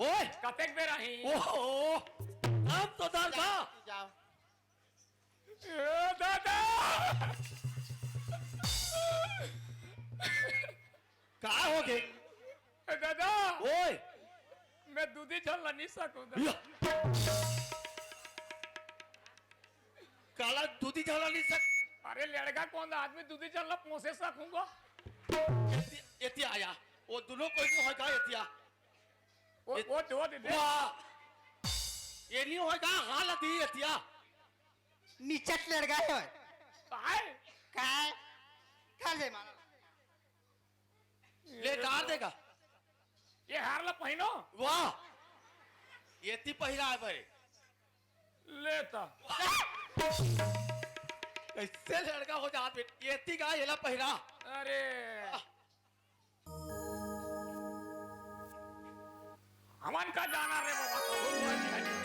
ओए कतेक बेरा ही ओहो अब तो दाल का जाओ ए दादा का हो गए ए दादा ओए मैं दूधी झल नहीं सकूं या। काला दूधी झाला नहीं सक अरे लड़का कौन आदमी दूधी झल पहुंचे सकूंगा एती आया वो दोनों कोई नहीं होगा एतिया वो दे दे वाह ये नहीं होगा हाल दी एतिया नीचट लड़का है काय काय खा ले मानो ले डाल देगा ये हार ला पहिनो वाह एती पहिरा है भाई लेता कैसे लड़का हो जात बेट एती का येला पहिरा अरे हमन का जाना रे बाबा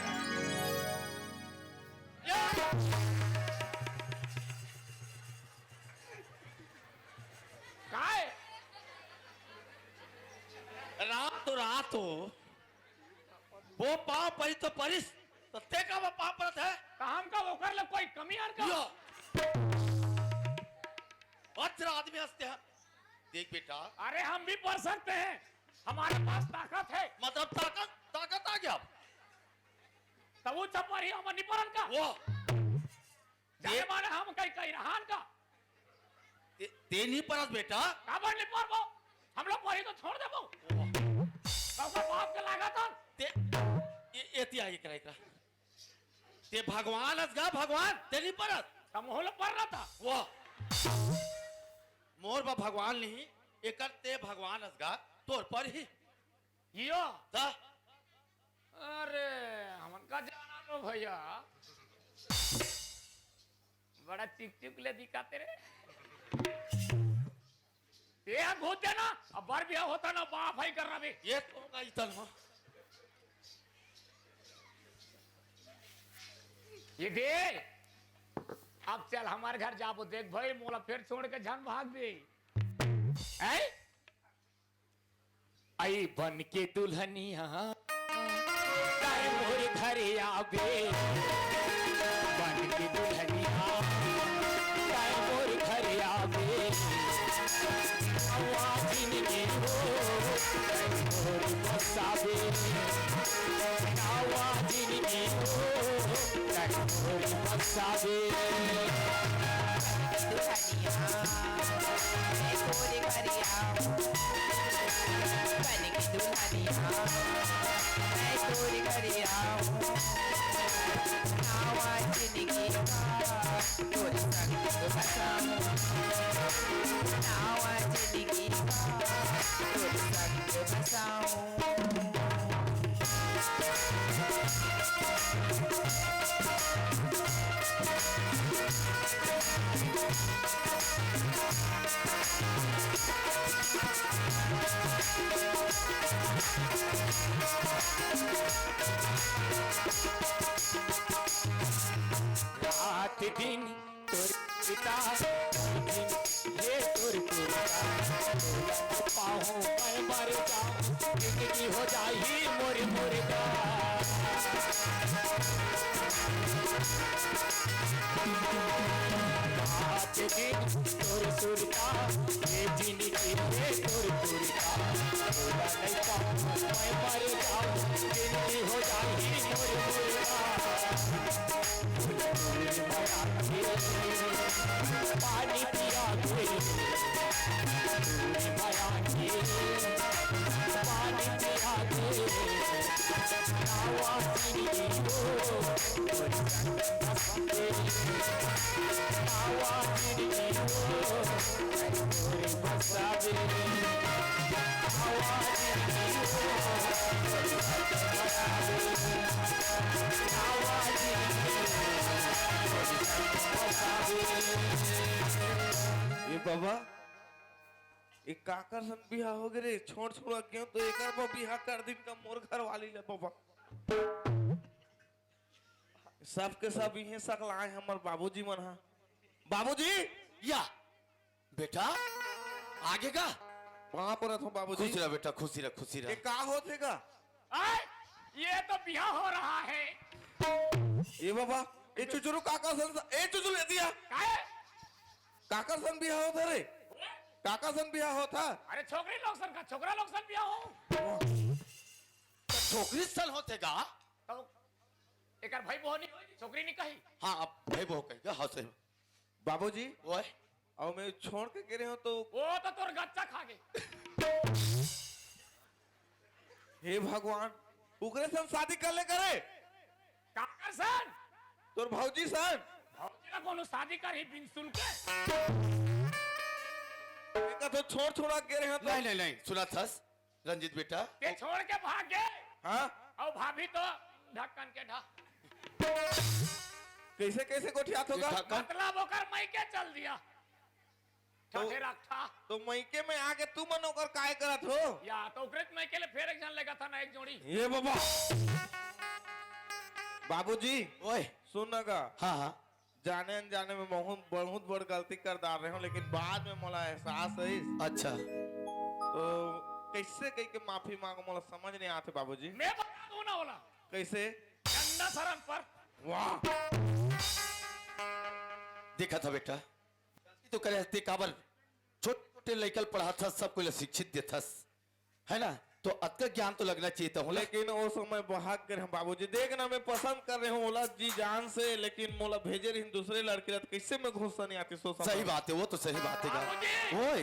काय रात हो वो पाँव परी तो परिस तो ते का वो पाँव परत है काम का वो कर ले कोई कमी यार का यो अच्छा आदमी हंसते हैं देख बेटा अरे हम भी पढ़ सकते हैं हमारे पास ताकत है मतलब ताकत आ गया तब वो छपर ही हम नहीं पढ़न का वो जाने माने हम कहीं कहीं रहान का ते नहीं परत बेटा काबर नहीं पढ़ वो हम लोग पढ़ी तो छोड़ दे वो कब बाप के लागा था ते एती आई करा एकरा ते भगवान असगा भगवान ते नहीं परत तब वो लोग पढ़ रहा था वो मोर बा भगवान नहीं एकर ते भगवान असगा तोर पर ही यो ता अरे हमन का जाना लो भैया बड़ा चिक चिक ले दिखा तेरे ये घूस देना अब बार ब्याह होता ना बाप भाई कर रहा भी ये तो होगा इतन हो ये दे अब चल हमारे घर जाबो देख भाई मोला फिर छोड़ के जान भाग दे ऐ आई बन के दुल्हनिया काय मोर घर आवे बन के दुल्हनिया काय मोर घर आवे आवाज़ नहीं हो मोर बसावे आवाज़ नहीं हो मोर बसावे रात दिन तोर पिता ये तोर पिता पाहूं मैं मर जाऊं जिंदगी हो जाही मोर मुर्गा रात दिन तोर सुरता ये जिंदगी ये तोर पुरता तोरा नहीं पाहूं मैं मर जाऊं जिंदगी हो जाही मोर मुर्गा पानी पिया दे माया के पानी पिया दे आवाज़ नहीं हो आवाज़ नहीं हो बसावे आवाज़ नहीं ये बाबा एक काकर सन बिहा हो गए रे छोड़ छोड़ क्यों तो एक बार बिहा कर दिन का मोर घर वाली ले बाबा सब के सब यही सकल आए हमार बाबूजी मन हा बाबूजी या बेटा आगे का वहां पर था बाबूजी खुशी रह बेटा खुशी रह ये का होते का आय, ये तो बिहा हो रहा है। ये बाबा ए चुचुरु काका सन ए चुचुरु दिया काय? काका सन बिहा होता रे काका सन बिहा होता अरे छोकरी लोग सन का छोकरा लोग सन बिहा हो। छोकरी सन होते का? तो एकर भाई बहन नहीं होई, छोकरी नहीं कही। हाँ अब भाई बहू कहेगा। हाँ सही बाबूजी ओए और मैं छोड़ के गिरे हो तो वो तो तोर गच्चा खा गए। हे भगवान उकरे सन शादी कर ले करे काकर सन तोर भौजी सन भौजी ना कोनो शादी कर ही बिन सुन के। एका तो छोड़ छोड़ा गिरे हो तो नहीं नहीं नहीं सुना थस रंजीत बेटा। ते छोड़ के भाग गए हाँ और भाभी तो ढक्कन के ढा कैसे कैसे गोठियात होगा मतलब ओकर मई के चल दिया। ठठे रखा तो मैके में आके तू मन ओकर काय करत हो या तो उकरेत मई के लिए फिर एक जन लेगा था ना एक जोड़ी। ये बाबा बाबूजी ओए सुन का हाँ हाँ जाने अनजाने में बहुत बड़ गलती कर डाल रहे हो लेकिन बाद में मोला एहसास है अच्छा तो कैसे कह के माफी मांगो मोला समझ नहीं आते बाबूजी मैं बता दूं ना बोला कैसे गंदा शर्म पर। वाह देखा था बेटा तो करे हस्ती काबर छोटे लड़कल पढ़ा था सबको शिक्षित दे था है ना तो अत्य ज्ञान तो लगना चाहिए था लेकिन वो समय भाग गए हम बाबूजी देखना मैं पसंद कर रहे हूँ मोला जी जान से लेकिन मोला भेजे रही दूसरे लड़के रह कैसे मैं घुसा नहीं आती सोच सही बात है वो तो सही बात है बाबूजी! ओए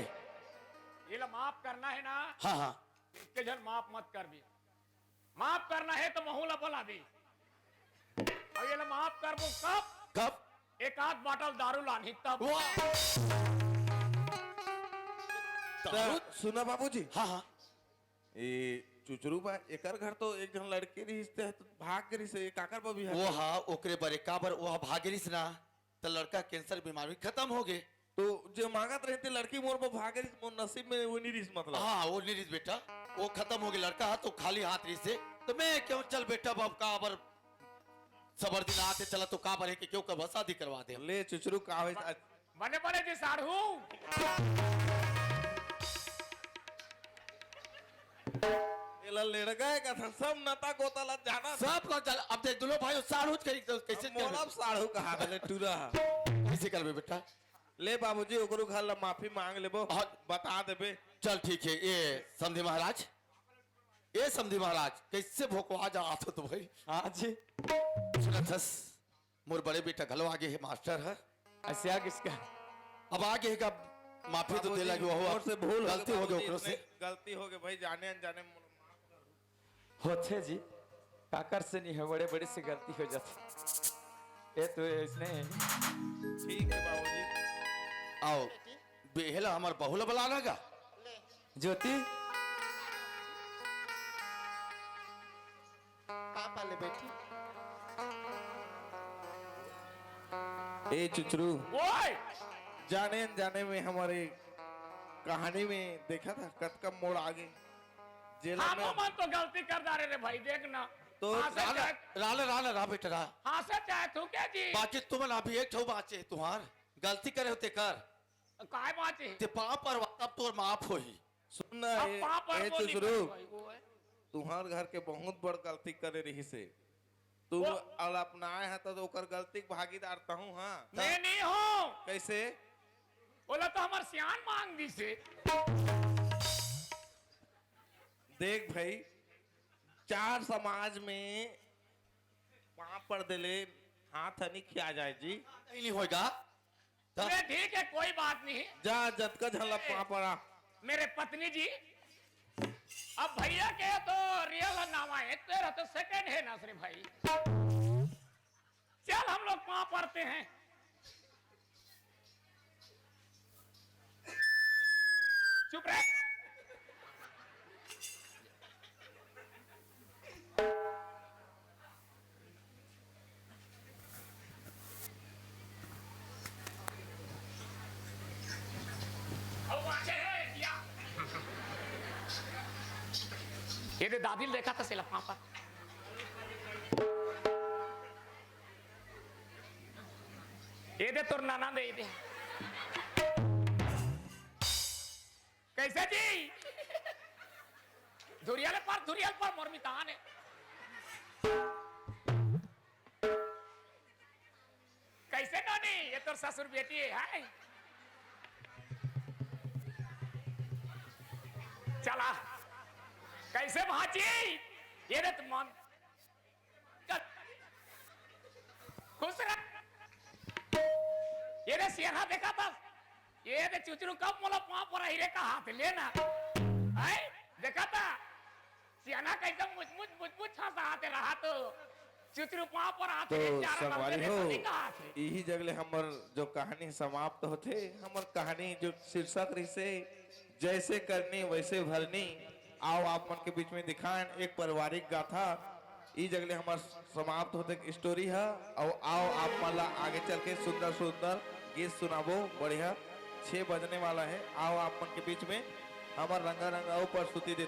ये ला माफ करना है ना हाँ हाँ इसके जन माफ मत कर भी। माफ करना है तो महूला बोला भी और ये ला माफ कर वो कब कब एक आध बोतल दारू लानी तब। सुना बाबूजी हाँ हाँ ये चुचरू बा एकर घर तो एक जन लड़के रिश्ते है तो भाग गई से काकर पर भी है वो हाँ ओकरे बरे काबर वो भागेरिस ना तो लड़का कैंसर बीमारी खत्म हो गए तो जो मांगत रहते लड़की मोर पर भाग गई मोर नसीब में वो नहीं रिस मतलब हाँ वो निरिस बेटा वो खत्म हो गया लड़का तो खाली हाथ रही से तो मैं क्यों चल बेटा बाप काबर सबर दिन आते चला तो काबर है कि क्यों कब शादी करवा दे ले चुचरू का है बने बने जी साढ़ू एला लड़का है का था सब नता गोताला जाना सब को चल अब देख दोनों भाई साढ़ू करी तो कैसे मोला साढ़ू कहा ले टूरा कैसे करबे बेटा ले बाबूजी ओकरो घर ला माफी मांग लेबो हाँ। बता देबे चल ठीक है ये समझे महाराज ये समझे महाराज कैसे भोकवा जा आतो तो भाई हाँ जी सुनथस मोर बड़े बेटा घलो आगे है मास्टर है ऐसे आ किसका अब आगे है का माफी तो दे लगी वो से भूल गलती हो गई ओकरो से गलती हो गई भाई जाने अनजाने होते जी काकर से नहीं है बड़े बड़े से गलती हो जाती ये तो इसने ठीक है बाबूजी आओ बेहला हमार बहुला बला लगा ज्योति पापा ले बेटी ए चुचरू ओए जाने अनजाने में हमारे कहानी में देखा था कद का मोड़ आगे जेल हम में मन तो गलती कर डाले रे भाई देखना तो हाँ से राला चाहे- राला राला रा बेटा रा हाँ से चाहे तू क्या जी बाकी तुम ना भी एक ठो बाचे तुम्हार गलती करे होते कर काय बात है ते पाप पर तब तोर माफ होई सुन अब पाप पर ए बोली चुचरू भाई, वो है। तुम्हार घर के बहुत बड़ गलती करे रही से तू वो- अल अपनाए है तो ओकर गलती के भागीदार तहूं हां मैं नहीं हूँ कैसे बोला तो हमार सियान मांग दी से देख भाई चार समाज में पाप पर दिले हाथ नहीं खिया जाए जी नहीं होगा ता- मैं ठीक है कोई बात नहीं जा जतका झला पाप पड़ा मेरे पत्नी जी अब भैया के तो रियल नामा है तेरा तो सेकंड है ना श्री भाई चल हम लोग वहां पढ़ते हैं चुप रह अब आगे है क्या ये तो दादी ने देखा था सिला पापा ये दे तुर नाना दे दे कैसे जी धुरियाले पर मोर मितान है कैसे नोनी ये तो ससुर बेटी है चला कैसे भाची ये रे तुम खुश रह ये रे सियारा देखा था ये रे चुचरू कब मोला पाँव पर हीरे का हाथ लेना है देखा था सियाना कैसे मुझ छासा हाथे रहा तो चुचरू पाँव पर हाथ तो ले चारा संगवारी लगे हो रे का हाथ यही जगले हमर जो कहानी समाप्त होते हमर कहानी जो शीर्षक रही से जैसे करनी वैसे भरनी आओ आप मन के बीच में दिखाएं एक पारिवारिक गाथा ई जगले हमार समाप्त होते एक स्टोरी है और आओ आप मला आगे चल के सुंदर सुंदर गीत सुनाबो बढ़िया 6 बजने वाला है आओ आप मन के बीच में हमार रंगा रंगाओ पर स्तुति देते